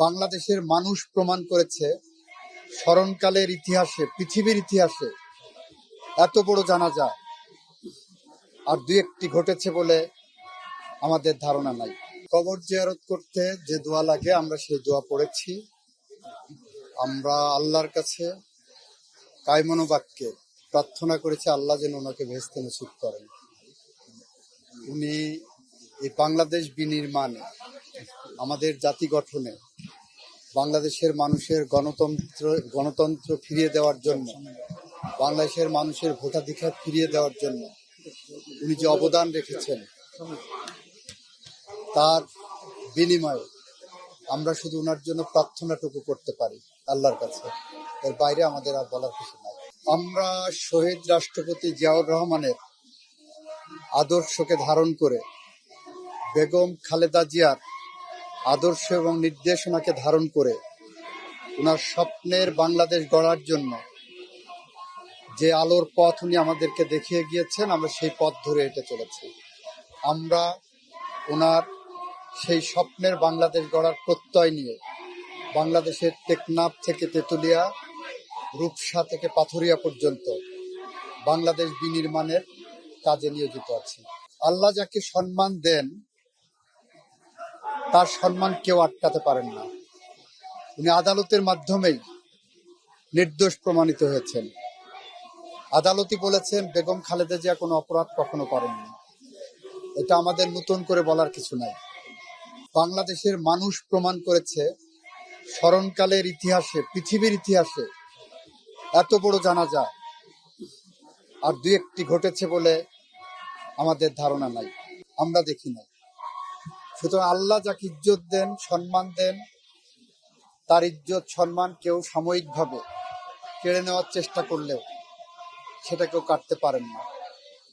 বাংলাদেশের মানুষ প্রমাণ করেছে স্মরণকালের ইতিহাসে, পৃথিবীর ইতিহাসে এত বড় জানাজা আর দুই একটি ঘটেছে বলে আমাদের ধারণা নাই। কবর জিয়ারত করতে যে দোয়া লাগে আমরা সেই দোয়া পড়েছি। আমরা আল্লাহর কাছে কায়মনো বাক্যে প্রার্থনা করেছি আল্লাহ যেন ওনাকে ভেস্তে নসিব করেন। উনি এই বাংলাদেশ বিনির্মাণে, আমাদের জাতি গঠনে, বাংলাদেশের মানুষের গণতন্ত্র ফিরিয়ে দেওয়ার জন্য, বাংলাদেশের মানুষের ভোটাধিকার ফিরিয়ে দেওয়ার জন্য উনি যে অবদান রেখেছেন, তার বিনিময়ে আমরা শুধু ওনার জন্য প্রার্থনাটুকু করতে পারি আল্লাহর কাছে। এর বাইরে আমাদের আর বলার কিছু নাই। আমরা শহীদ রাষ্ট্রপতি জিয়াউর রহমানের আদর্শকে ধারণ করে, বেগম খালেদা জিয়ার আদর্শ এবং নির্দেশনাকে ধারণ করে ওনার স্বপ্নের বাংলাদেশ গড়ার জন্য যে আলোর পথ উনি আমাদেরকে দেখিয়ে গিয়েছেন, আমরা সেই পথ ধরে হেঁটে চলেছি। আমরা ওনার সেই স্বপ্নের বাংলাদেশ গড়ার প্রত্যয় নিয়ে বাংলাদেশের টেকনাফ থেকে তেঁতুলিয়া, রূপসা থেকে পাথুরিয়া পর্যন্ত বাংলাদেশ বিনির্মাণের কাজে নিয়োজিত আছি। আল্লাহ যাকে সম্মান দেন তার সম্মান কেউ আটকাতে পারেন না। উনি আদালতের মাধ্যমেই নির্দোষ প্রমাণিত হয়েছেন। আদালতই বলেছেন বেগম খালেদা জিয়া কোনো অপরাধ কখনো করেননি। এটা আমাদের নতুন করে বলার কিছু নাই। বাংলাদেশের মানুষ প্রমাণ করেছে স্মরণকালের ইতিহাসে, পৃথিবীর ইতিহাসে এত বড় জানাজা আর দুই একটি ঘটেছে বলে আমাদের ধারণা নাই, আমরা দেখি নাই। সুতরাং আল্লাহ যাকে ইজ্জত দেন, সম্মান দেন, তার ইজ্জত সম্মান কেউ সাময়িকভাবে কেড়ে নেওয়ার চেষ্টা করলেও সেটা কেউ কাটতে পারেন না।